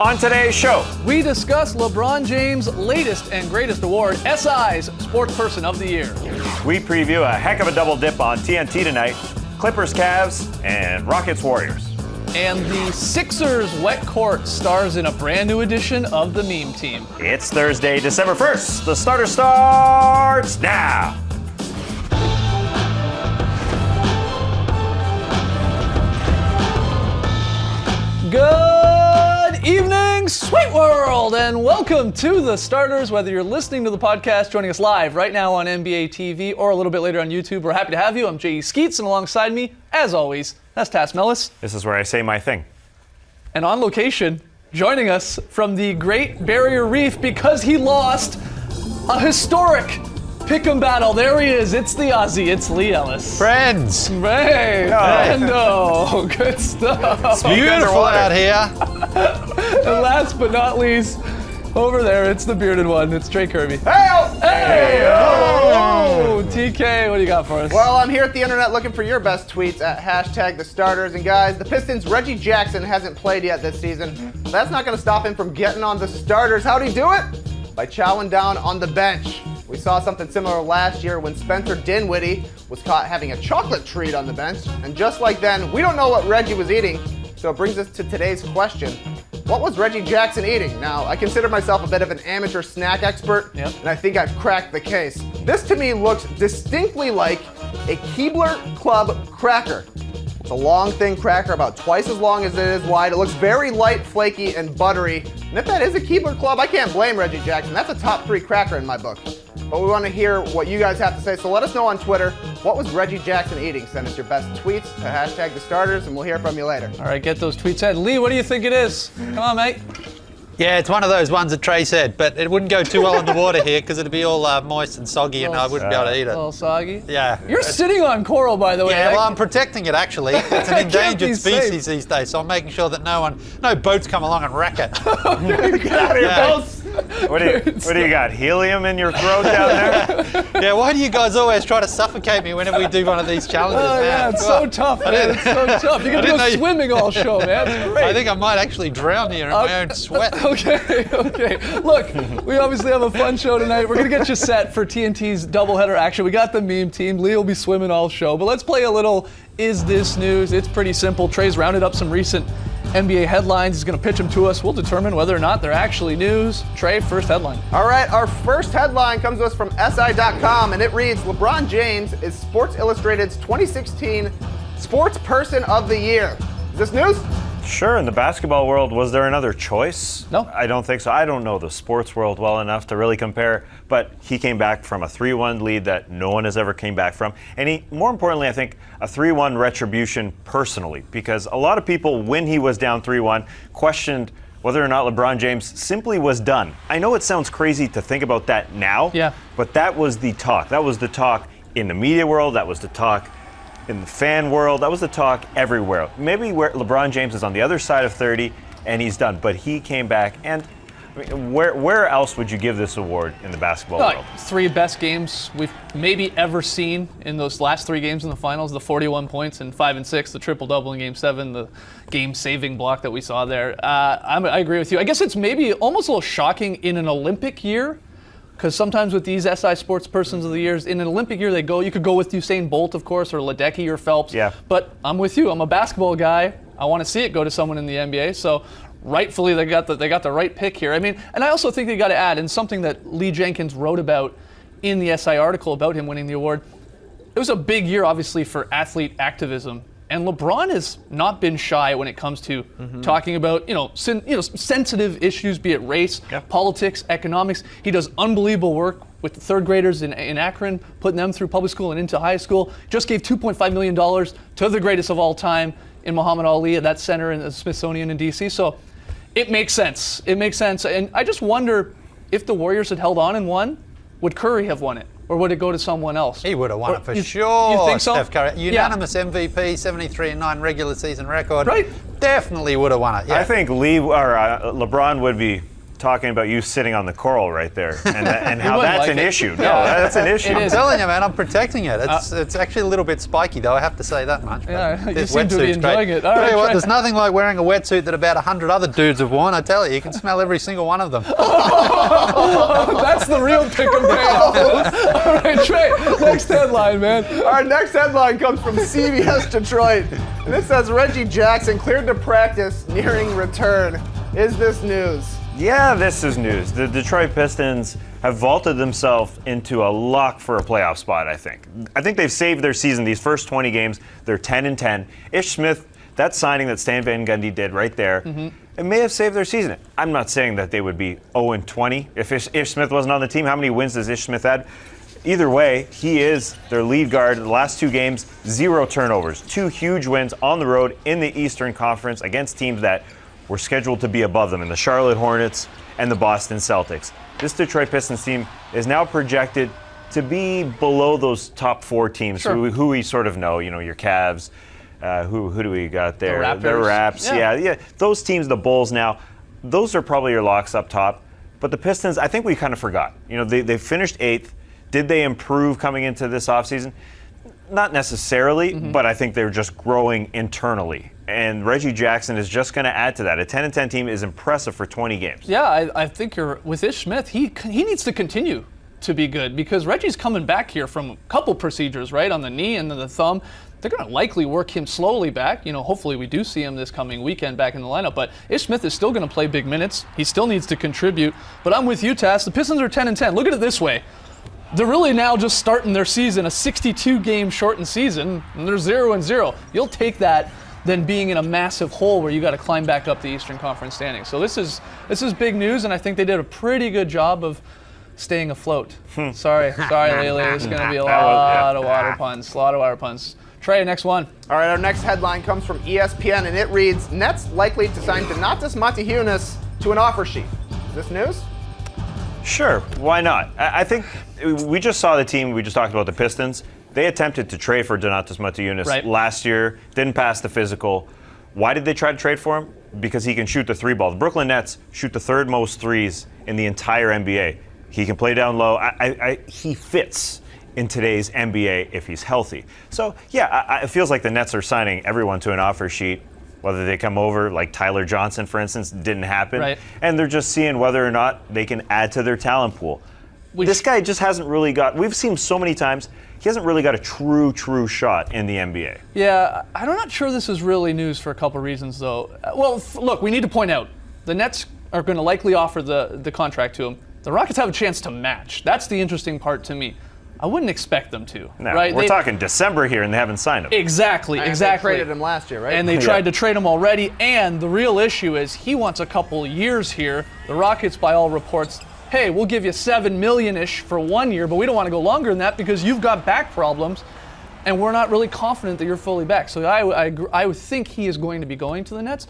On today's show, we discuss LeBron James' latest and greatest award, SI's Sports Person of the Year. we preview a heck of a double dip on TNT tonight, Clippers, Cavs, and Rockets, Warriors. And the Sixers wet court stars in a brand new edition of the Meme Team. It's Thursday, December 1st. The starter starts now. Good evening, Sweet World, and welcome to The Starters. Whether you're listening to the podcast, joining us live right now on NBA TV, or a little bit later on YouTube, we're happy to have you. I'm J.E. Skeets, and alongside me, as always, that's Tass Mellis. This is where I say my thing. And on location, joining us from the Great Barrier Reef because he lost a historic pick'em battle. There he is. It's the Aussie. It's Lee Ellis. Friends. Hey, Brando. Good stuff. It's beautiful out here. And last but not least, over there, it's the bearded one. It's Trey Kirby. Hey! Oh, TK, what do you got for us? Well, I'm here at the internet looking for your best tweets at #TheStarters. And guys, the Pistons' Reggie Jackson hasn't played yet this season. That's not going to stop him from getting on the starters. How'd he do it? By chowing down on the bench. We saw something similar last year when Spencer Dinwiddie was caught having a chocolate treat on the bench. And just like then, we don't know what Reggie was eating. So it brings us to today's question. What was Reggie Jackson eating? Now, I consider myself a bit of an amateur snack expert, and I think I've cracked the case. This to me looks distinctly like a Keebler Club cracker. It's a long, thin cracker, about twice as long as it is wide. It looks very light, flaky, and buttery. And if that is a Keebler Club, I can't blame Reggie Jackson. That's a top 3 cracker in my book. But we want to hear what you guys have to say, so let us know on Twitter, what was Reggie Jackson eating? Send us your best tweets to #TheStarters, and we'll hear from you later. All right, get those tweets in. Lee, what do you think it is? Come on, mate. Yeah, it's one of those ones that Trey said, but it wouldn't go too well in the water here because it'd be all moist and soggy and I wouldn't be able to eat A it. little soggy. Yeah. You're sitting on coral, by the way. Yeah, well, I'm protecting it actually. It's an endangered species these days, so I'm making sure that no boats come along and wreck it. Get out of your boats. What do you got? Helium in your throat down there? Yeah, why do you guys always try to suffocate me whenever we do one of these challenges, Oh, man? yeah, it's so tough, man. It's so tough. You're going to go swimming all show, man. It's great. I think I might actually drown here in my own sweat. Okay. Look, we obviously have a fun show tonight. We're going to get you set for TNT's doubleheader action. We got the meme team. Lee will be swimming all show. But let's play a little Is This News? It's pretty simple. Trey's rounded up some recent NBA headlines. He's going to pitch them to us. We'll determine whether or not they're actually news. Trey, first headline. All right, our first headline comes to us from SI.com, and it reads, LeBron James is Sports Illustrated's 2016 Sports Person of the Year. Is this news? Sure, in the basketball world, was there another choice? No. I don't think so. I don't know the sports world well enough to really compare, but he came back from a 3-1 lead that no one has ever came back from. And he, more importantly, I think, a 3-1 retribution personally, because a lot of people, when he was down 3-1, questioned whether or not LeBron James simply was done. I know it sounds crazy to think about that now, but that was the talk. That was the talk in the media world. That was the talk in the fan world. That was the talk everywhere. Maybe where LeBron James is on the other side of 30 and he's done, but he came back. And I mean, where else would you give this award in the basketball world? 3 best games we've maybe ever seen in those last 3 games in the finals, the 41 points in 5 and 6, the triple-double in Game 7, the game-saving block that we saw there. I agree with you. I guess it's maybe almost a little shocking in an Olympic year, because sometimes with these SI Sports Persons of the Years, in an Olympic year you could go with Usain Bolt, of course, or Ledecky or Phelps. Yeah. But I'm with you. I'm a basketball guy. I want to see it go to someone in the NBA. So rightfully, they got the right pick here. I mean, and I also think they got to add, and something that Lee Jenkins wrote about in the SI article about him winning the award, it was a big year, obviously, for athlete activism. And LeBron has not been shy when it comes to talking about, sensitive issues, be it race, politics, economics. He does unbelievable work with the third graders in Akron, putting them through public school and into high school. Just gave $2.5 million to the greatest of all time in Muhammad Ali at that center in the Smithsonian in D.C. So it makes sense. It makes sense. And I just wonder if the Warriors had held on and won, would Curry have won it? Or would it go to someone else? He would have won it for sure. You think so? Steph Curry, unanimous MVP, 73-9 regular season record. Right. Definitely would have won it. Yeah. I think LeBron would be talking about you sitting on the coral right there, and how wouldn't that's like an it. issue. No, Yeah. that's an issue. It I'm is. telling you, man, I'm protecting it. It's actually a little bit spiky, though. I have to say that much. Yeah, you This seem to be wetsuit's enjoying great. it. All Tell right, you what, Trey. there's nothing like wearing a wetsuit that about 100 other dudes have worn. I tell you, you can smell every single one of them. That's the real pick and payoff. All right, Trey, next headline, man. Our next headline comes from CBS Detroit. And it says Reggie Jackson cleared to practice, nearing return. Is this news? Yeah, this is news. The Detroit Pistons have vaulted themselves into a lock for a playoff spot, I think. I think they've saved their season. These first 20 games, they're 10-10. Ish Smith, that signing that Stan Van Gundy did right there, it may have saved their season. I'm not saying that they would be 0-20 if Ish Smith wasn't on the team. How many wins does Ish Smith have? Either way, he is their lead guard. The last 2 games, 0 turnovers. 2 huge wins on the road in the Eastern Conference against teams that were scheduled to be above them in the Charlotte Hornets and the Boston Celtics. This Detroit Pistons team is now projected to be below those top 4 teams who we sort of know. You know, your Cavs. Who do we got there? Raptors. The Raps. Yeah. Those teams, the Bulls now, those are probably your locks up top. But the Pistons, I think we kind of forgot. You know, they finished 8th. Did they improve coming into this offseason? Not necessarily, but I think they're just growing internally. And Reggie Jackson is just going to add to that. A 10-10 team is impressive for 20 games. Yeah, I think you're with Ish Smith. He needs to continue to be good because Reggie's coming back here from a couple procedures, right, on the knee and then the thumb. They're going to likely work him slowly back. You know, hopefully we do see him this coming weekend back in the lineup. But Ish Smith is still going to play big minutes. He still needs to contribute. But I'm with you, Tass. The Pistons are 10-10. Look at it this way. They're really now just starting their season, a 62-game shortened season, and they're 0-0. You'll take that than being in a massive hole where you got to climb back up the Eastern Conference standings. So this is big news, and I think they did a pretty good job of staying afloat. Sorry, Lele. There's going to be a lot of water puns. Trey, next one. All right, our next headline comes from ESPN, and it reads, Nets likely to sign Donatas Motiejunas to an offer sheet. Is this news? Sure, why not? I think we just saw the team, we just talked about the Pistons. They attempted to trade for Donatas Motiejunas last year, didn't pass the physical. Why did they try to trade for him? Because he can shoot the 3 ball. The Brooklyn Nets shoot the 3rd most threes in the entire NBA. He can play down low. He fits in today's NBA if he's healthy. So, yeah, it feels like the Nets are signing everyone to an offer sheet. Whether they come over, like Tyler Johnson, for instance, didn't happen. Right. And they're just seeing whether or not they can add to their talent pool. This guy just hasn't really got, we've seen so many times, he hasn't really got a true shot in the NBA. Yeah, I'm not sure this is really news for a couple reasons, though. Well, look, we need to point out, the Nets are going to likely offer the contract to him. The Rockets have a chance to match. That's the interesting part to me. I wouldn't expect them to. No, right? We're talking December here, and they haven't signed him. Exactly. They traded him last year, right? And they tried to trade him already. And the real issue is he wants a couple years here. The Rockets, by all reports, hey, we'll give you $7 million-ish for 1 year, but we don't want to go longer than that because you've got back problems, and we're not really confident that you're fully back. So I would think he is going to be going to the Nets.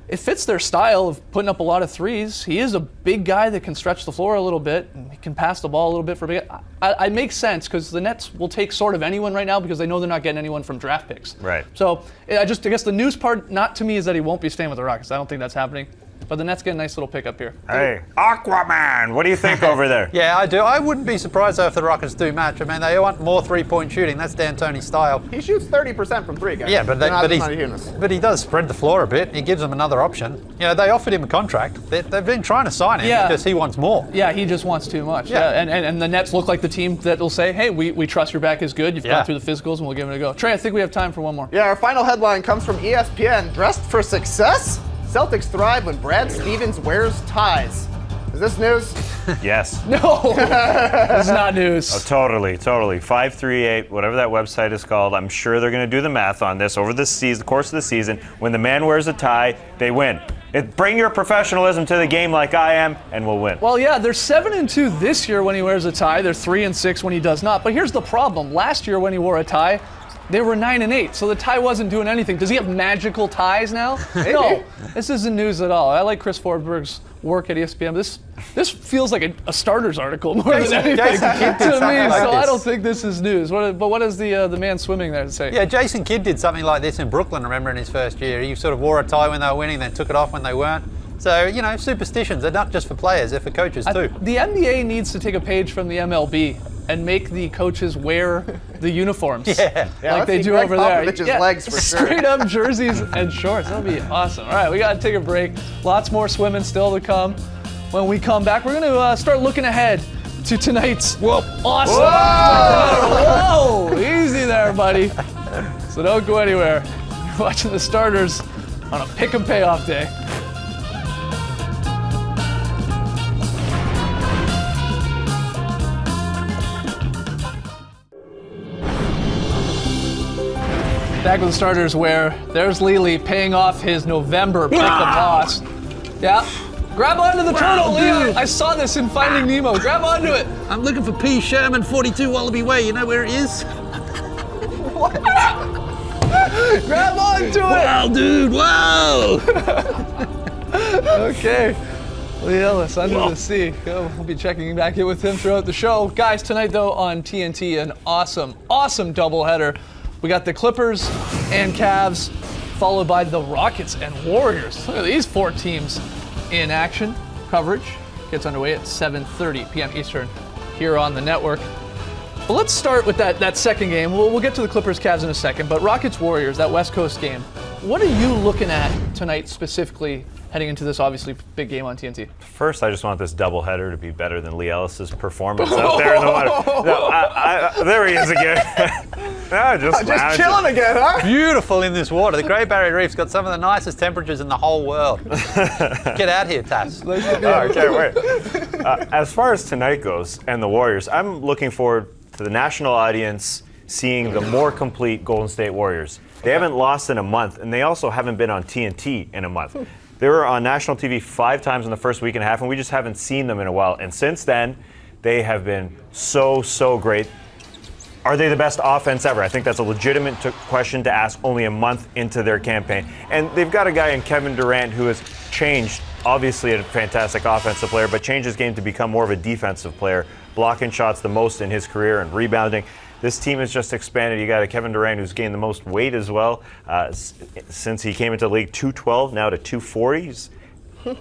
It fits their style of putting up a lot of threes. He is a big guy that can stretch the floor a little bit. And he can pass the ball a little bit for big. I make sense because the Nets will take sort of anyone right now because they know they're not getting anyone from draft picks. Right. So I guess the news part, not to me, is that he won't be staying with the Rockets. I don't think that's happening. But the Nets get a nice little pickup here. Hey, Aquaman, what do you think over there? Yeah, I do. I wouldn't be surprised though if the Rockets do match. I mean, they want more 3-point shooting. That's D'Antoni's style. He shoots 30% from 3, guys. Yeah, but he does spread the floor a bit. He gives them another option. You know, they offered him a contract. They've been trying to sign him because he wants more. Yeah, he just wants too much. Yeah. And the Nets look like the team that will say, hey, we trust your back is good. You've gone through the physicals, and we'll give it a go. Trey, I think we have time for one more. Yeah, our final headline comes from ESPN. Dressed for success? Celtics thrive when Brad Stevens wears ties. Is this news? Yes. No, it's not news. Oh, totally. 538, whatever that website is called. I'm sure they're going to do the math on this over the course of the season. When the man wears a tie, they win. Bring your professionalism to the game like I am, and we'll win. Well, yeah, they're 7-2 this year when he wears a tie. They're 3-6 when he does not. But here's the problem. Last year when he wore a tie, they were 9-8, so the tie wasn't doing anything. Does he have magical ties now? No, this isn't news at all. I like Chris Forsberg's work at ESPN. This feels like a starters article more than anything to me. So I don't think this is news. But what does the man swimming there to say? Yeah, Jason Kidd did something like this in Brooklyn. Remember in his first year, he sort of wore a tie when they were winning, then took it off when they weren't. So, superstitions, they're not just for players, they're for coaches too. The NBA needs to take a page from the MLB and make the coaches wear the uniforms. Like they do Greg over there. Popovich's legs for sure. Straight up jerseys and shorts. That'll be awesome. All right, we got to take a break. Lots more swimming still to come. When we come back, we're going to start looking ahead to tonight's awesome. Whoa! Easy there, buddy. So don't go anywhere. You're watching the starters on a pick and payoff day. Back with the starters where there's Lely paying off his November pick 'em loss. Yeah. Grab onto the turtle, Lely. I saw this in Finding Nemo. Grab onto it. I'm looking for P. Sherman, 42 Wallaby Way. You know where it is? What? Grab onto it. Wow, dude, wow! Okay. Lee Ellis, Under the Sea. We'll be checking back in with him throughout the show. Guys, tonight though on TNT, an awesome doubleheader. We got the Clippers and Cavs, followed by the Rockets and Warriors. Look at these 4 teams in action. Coverage gets underway at 7:30 p.m. Eastern here on the network. But let's start with that second game. We'll get to the Clippers Cavs in a second, but Rockets Warriors, that West Coast game. What are you looking at tonight specifically heading into this obviously big game on TNT? First, I just want this doubleheader to be better than Lee Ellis's performance out there in the water. No, there he is again. No, just chilling again, huh? Beautiful in this water. The Great Barrier Reef's got some of the nicest temperatures in the whole world. Get out here, Tass. Oh, I can't wait. As far as tonight goes and the Warriors, I'm looking forward to the national audience seeing the more complete Golden State Warriors. They haven't lost in a month, and they also haven't been on TNT in a month. They were on national TV 5 times in the first week and a half, and we just haven't seen them in a while. And since then, they have been so great. Are they the best offense ever? I think that's a legitimate question to ask only a month into their campaign. And they've got a guy in Kevin Durant who has changed, obviously a fantastic offensive player, but changed his game to become more of a defensive player, blocking shots the most in his career and rebounding. This team has just expanded. You got a Kevin Durant who's gained the most weight as well since he came into the league, 212 now to 240. He's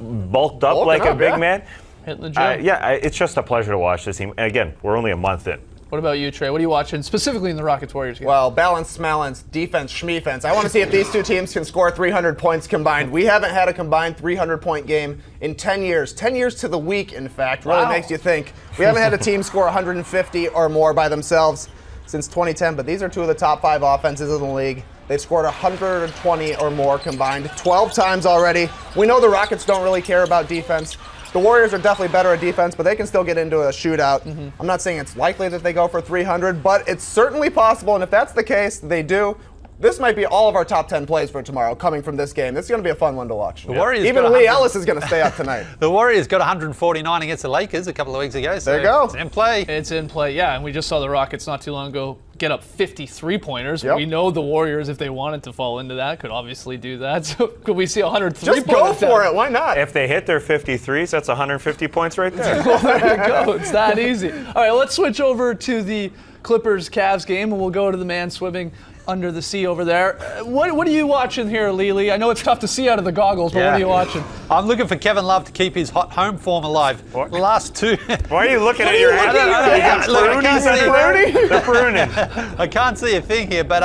bulked up like a big man. Hitting the gym. It's just a pleasure to watch this team. And again, we're only a month in. What about you, Trey? What are you watching specifically in the Rockets Warriors game? Well, balance, smalance, defense, schmefense. I want to see if these two teams can score 300 points combined. We haven't had a combined 300-point game in 10 years. 10 years to the week, in fact. Really makes you think. We haven't had a team score 150 or more by themselves since 2010, but these are 2 of the top 5 offenses in the league. They've scored 120 or more combined 12 times already. We know the Rockets don't really care about defense. The Warriors are definitely better at defense, but they can still get into a shootout. I'm not saying it's likely that they go for 300, but it's certainly possible, and if that's the case, they do. This might be all of our top 10 plays for tomorrow coming from this game. This is going to be a fun one to watch. The Warriors Even Lee Ellis is going to stay up tonight. The Warriors got 149 against the Lakers a couple of weeks ago. So there you go. It's in play. It's in play, yeah. And we just saw the Rockets not too long ago get up 53-pointers. Yep. We know the Warriors, if they wanted to fall into that, could obviously do that. So could we see 103 Just go for it. Why not? If they hit their 53s, that's 150 points right there. Well, there you go. It's that easy. All right, let's switch over to the Clippers-Cavs game, and we'll go to the man swimming under the sea over there. What are you watching here, Lely? I know it's tough to see out of the goggles, but what are you watching? I'm looking for Kevin Love to keep his hot home form alive. The last 2. Why are you looking at your hands? The pruning. I can't see a thing here, but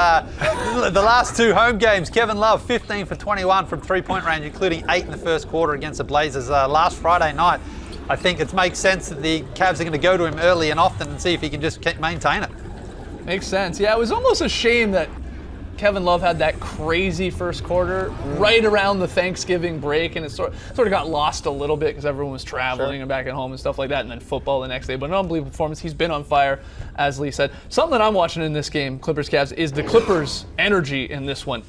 the last 2 home games, Kevin Love 15 for 21 from 3-point range, including 8 in the first quarter against the Blazers last Friday night. I think it makes sense that the Cavs are going to go to him early and often and see if he can just maintain it. Makes sense. Yeah, it was almost a shame that Kevin Love had that crazy first quarter right around the Thanksgiving break, and it sort of got lost a little bit because everyone was traveling and back at home and stuff like that, and then football the next day. But an unbelievable performance. He's been on fire, as Lee said. Something that I'm watching in this game, Clippers-Cavs, is the Clippers' energy in this one.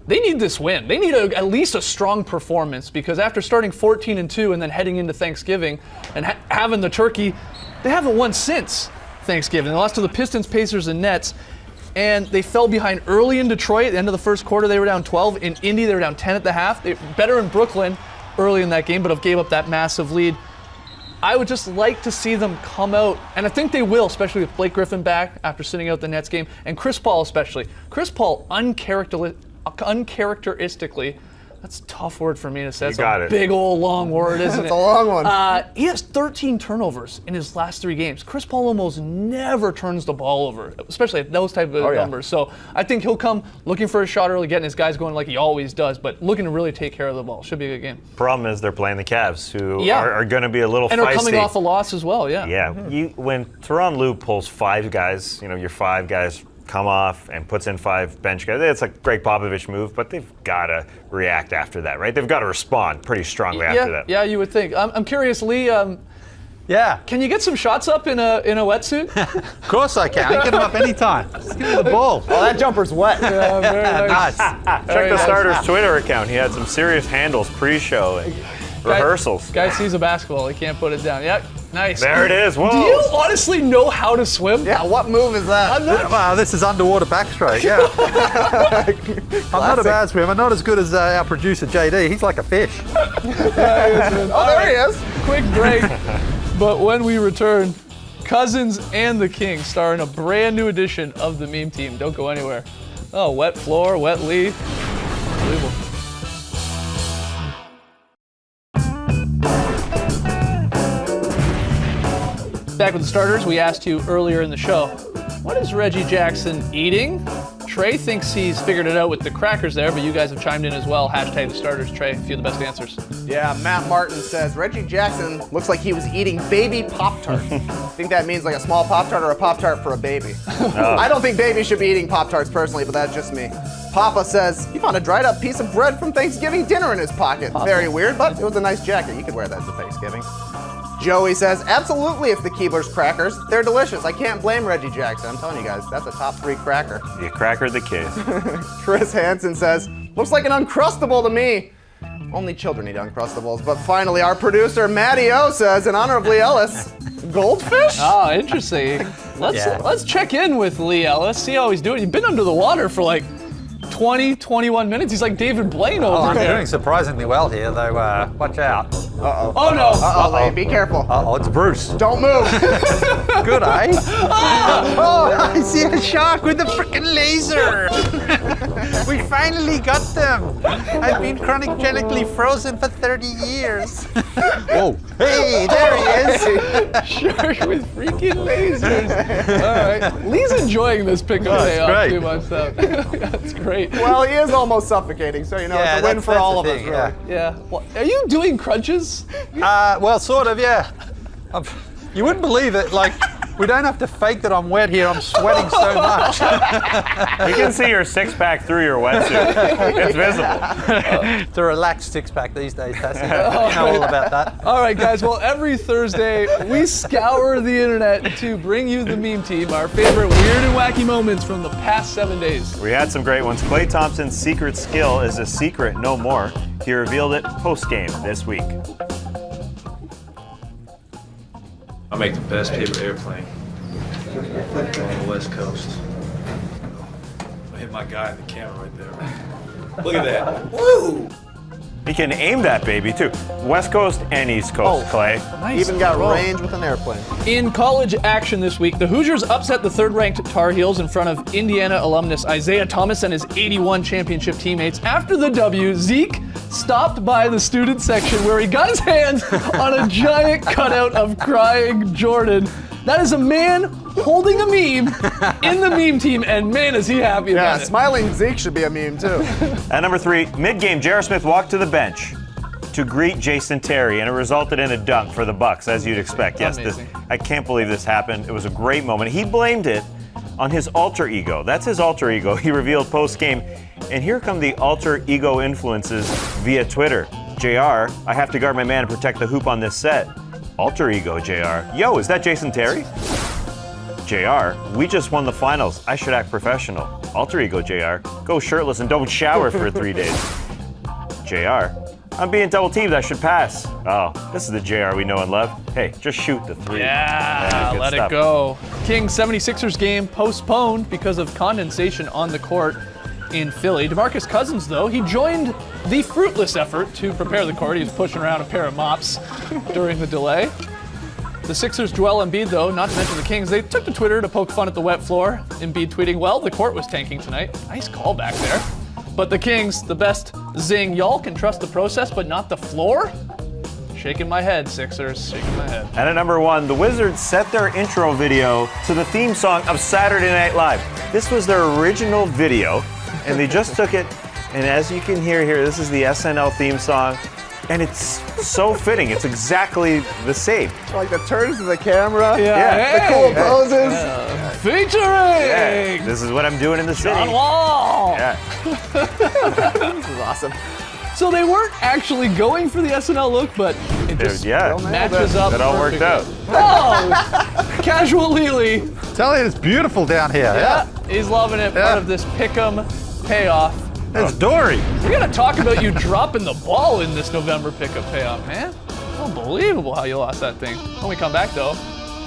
They need this win. They need at least a strong performance because after starting 14-2 and then heading into Thanksgiving and having the turkey, they haven't won since Thanksgiving. They lost to the Pistons, Pacers, and Nets, and they fell behind early in Detroit. At the end of the first quarter, they were down 12. In Indy, they were down 10 at the half. They were better in Brooklyn early in that game, but have gave up that massive lead. I would just like to see them come out, and I think they will, especially with Blake Griffin back after sitting out the Nets game, and Chris Paul especially. Chris Paul uncharacteristically That's a tough word for me to say. It's got a it. big old long word, isn't it? It's a long one. He has 13 turnovers in his last 3 games. Chris Paul almost never turns the ball over, especially at those type of numbers. So I think he'll come looking for a shot early, getting his guys going like he always does, but looking to really take care of the ball. Should be a good game. Problem is they're playing the Cavs, who are going to be a little and feisty. are coming off a loss as well, yeah. Yeah, when Tyronn Lue pulls 5 guys, your 5 guys come off and puts in 5 bench guys, it's a Greg Popovich move, but they've got to react after that, right? They've got to respond pretty strongly after that. Yeah, you would think. I'm curious, Lee. Yeah. Can you get some shots up in a wetsuit? Of course I can. I can get them up anytime. Just give me the ball. Oh, that jumper's wet. Yeah, very nice. Nice. Check the starter's Twitter account. He had some serious handles pre-show and rehearsals. Guy sees a basketball, he can't put it down. Yep, nice. There it is. Whoa. Do you honestly know how to swim? Yeah, what move is that? Wow, this is underwater backstroke. Yeah. I'm not a bad swimmer. Not as good as our producer JD. He's like a fish. Oh, there he is. Quick break. But when we return, Cousins and the Kings star in a brand new edition of the Meme Team. Don't go anywhere. Oh, wet floor, wet Lee. Unbelievable. Back with the starters, we asked you earlier in the show, what is Reggie Jackson eating? Trey thinks he's figured it out with the crackers there, but you guys have chimed in as well. Hashtag the starters, Trey, a few of the best answers. Yeah, Matt Martin says Reggie Jackson looks like he was eating baby Pop-Tarts. I think that means like a small Pop-Tart or a Pop-Tart for a baby. I don't think babies should be eating Pop-Tarts personally, but that's just me. Papa says he found a dried up piece of bread from Thanksgiving dinner in his pocket. Very weird, but it was a nice jacket. You could wear that to Thanksgiving. Joey says, absolutely it's the Keebler's crackers. They're delicious. I can't blame Reggie Jackson. I'm telling you guys, that's a top 3 cracker. You crackered the case. Chris Hansen says, looks like an Uncrustable to me. Only children eat Uncrustables. But finally, our producer, Matty O, says, in honor of Lee Ellis, goldfish? Oh, interesting. Let's check in with Lee Ellis, see how he's doing. He's been under the water for like 20, 21 minutes. He's like David Blaine over I'm there. doing surprisingly well here, though. Watch out. Uh-oh. Oh, no. Uh-oh, Lee, be careful. Uh-oh, it's Bruce. Don't move. Good, eh? Oh, I see a shark with a freaking laser. We finally got them. I've been chronically frozen for 30 years. Whoa. Hey, there he is. Shark with freaking lasers. All right. Lee's enjoying this pickup day off great. too much, though. That's great. Well, he is almost suffocating, so it's a win for all of us, really. Yeah. Well, are you doing crunches? Well, sort of, yeah. You wouldn't believe it. Like, we don't have to fake that I'm wet here. I'm sweating so much. You can see your 6-pack through your wetsuit. It's visible. It's a relaxed 6-pack these days, Tassie. You know all about that. All right, guys. Well, every Thursday, we scour the internet to bring you the Meme Team, our favorite weird and wacky moments from the past 7 days. We had some great ones. Klay Thompson's secret skill is a secret no more. He revealed it post-game this week. I make the best paper airplane on the West Coast. I hit my guy in the camera right there. Look at that. Woo! He can aim that baby too. West Coast and East Coast, Klay. Nice. Even got range with an airplane. In college action this week, the Hoosiers upset the third-ranked Tar Heels in front of Indiana alumnus Isaiah Thomas and his 81 championship teammates. After the W, Zeke stopped by the student section where he got his hands on a giant cutout of crying Jordan. That is a man holding a meme in the Meme Team, and man, is he happy Yeah, about it. smiling Zeke should be a meme, too. At number 3, mid-game, J.R. Smith walked to the bench to greet Jason Terry, and it resulted in a dunk for the Bucks, as you'd expect. Yes, Amazing. I can't believe this happened. It was a great moment. He blamed it on his alter ego. That's his alter ego. He revealed post-game. And here come the alter ego influences via Twitter. JR, I have to guard my man and protect the hoop on this set. Alter ego, JR. Yo, is that Jason Terry? JR, we just won the finals. I should act professional. Alter ego, JR. Go shirtless and don't shower for 3 days. JR, I'm being double teamed. I should pass. Oh, this is the JR we know and love. Hey, just shoot the 3. Yeah, good let stuff. it go. Kings 76ers game postponed because of condensation on the court in Philly. DeMarcus Cousins, though, he joined the fruitless effort to prepare the court. He was pushing around a pair of mops during the delay. The Sixers' Joel Embiid, though, not to mention the Kings, they took to Twitter to poke fun at the wet floor. Embiid tweeting, well, the court was tanking tonight. Nice call back there. But the Kings, the best Zing, y'all can trust the process, but not the floor? Shaking my head, Sixers, shaking my head. And at number 1, the Wizards set their intro video to the theme song of Saturday Night Live. This was their original video, and they just took it, and as you can hear here, this is the SNL theme song, and it's so fitting. It's exactly the same. Like the turns to the camera. Yeah. The cool poses. Featuring This is what I'm doing in the city. John Wall. Yeah. This is awesome. So they weren't actually going for the SNL look, but it just Yeah. matches up. That all worked perfectly. out. Oh, casual Lily. Tell you, it's beautiful down here. Yeah, he's loving it. Yeah. Part of this pick'em payoff. It's Dory. We gotta talk about you dropping the ball in this November pickup payoff, man. Unbelievable how you lost that thing. When we come back, though,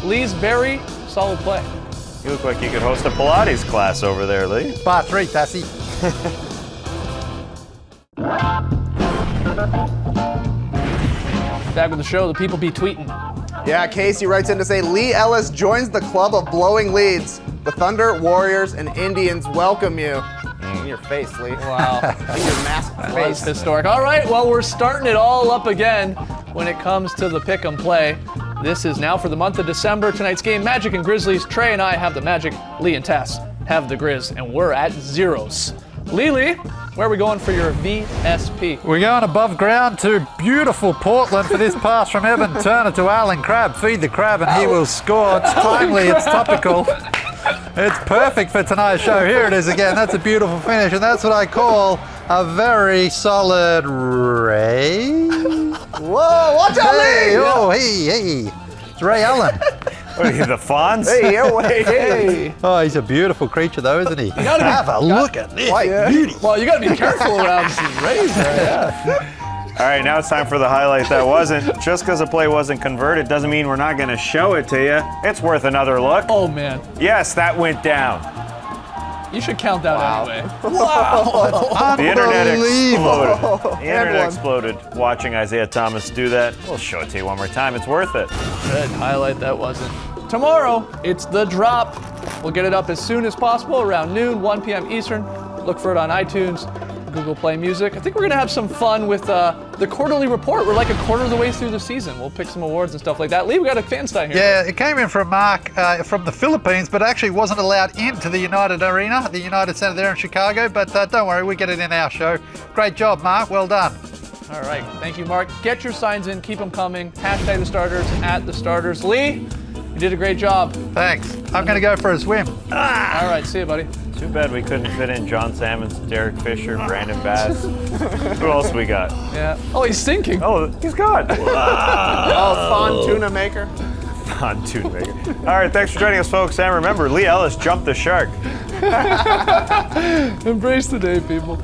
Lee's very solid play. You look like you could host a Pilates class over there, Lee. Bar 3, Tassie. Back with the show, the people be tweeting. Yeah, Casey writes in to say Lee Ellis joins the club of blowing leads. The Thunder, Warriors, and Indians welcome you. In your face, Lee. Wow. In your masked Was face. historic. All right, well, we're starting it all up again when it comes to the pick 'em play. This is now for the month of December. Tonight's game, Magic and Grizzlies. Trey and I have the Magic. Lee and Tess have the Grizz, and we're at zeros. Lee, where are we going for your VSP? We're going above ground to beautiful Portland for this pass from Evan Turner to Alan Crabb. Feed the crab and he will score. It's timely, it's topical. It's perfect for tonight's show. Here it is again. That's a beautiful finish, and that's what I call a very solid Ray. Whoa, watch out, Hey, Lee! oh, hey. It's Ray Allen. What are you, the Fonz? Hey, oh, hey. Oh, he's a beautiful creature, though, isn't he? gotta be- Have a look at this beauty. Well, you got to be careful around these Rays there. All right, now it's time for the highlight that wasn't. Just because a play wasn't converted doesn't mean we're not going to show it to you. It's worth another look. Oh, man. Yes, that went down. You should count that anyway. The internet Unbelievable. exploded. The internet one. exploded watching Isaiah Thomas do that. We'll show it to you one more time. It's worth it. Good highlight that wasn't. Tomorrow, it's the drop. We'll get it up as soon as possible, around noon, 1 p.m. Eastern. Look for it on iTunes, Google Play Music. I think we're going to have some fun with the quarterly report. We're like a quarter of the way through the season. We'll pick some awards and stuff like that. Lee, we got a fan style here. Yeah, it came in from Mark from the Philippines, but actually wasn't allowed into the United Arena, the United Center there in Chicago. But don't worry, we get it in our show. Great job, Mark. Well done. All right. Thank you, Mark. Get your signs in. Keep them coming. Hashtag the starters, at the starters. Lee, you did a great job. Thanks. I'm going to go for a swim. All right. See you, buddy. Too bad we couldn't fit in John Salmons, Derek Fisher, Brandon Bass. Who else we got? Yeah. Oh, he's sinking. Oh, he's gone. Oh, Fawn Tuna Maker. On Tune Maker. All right, thanks for joining us, folks. And remember, Lee Ellis jumped the shark. Embrace the day, people.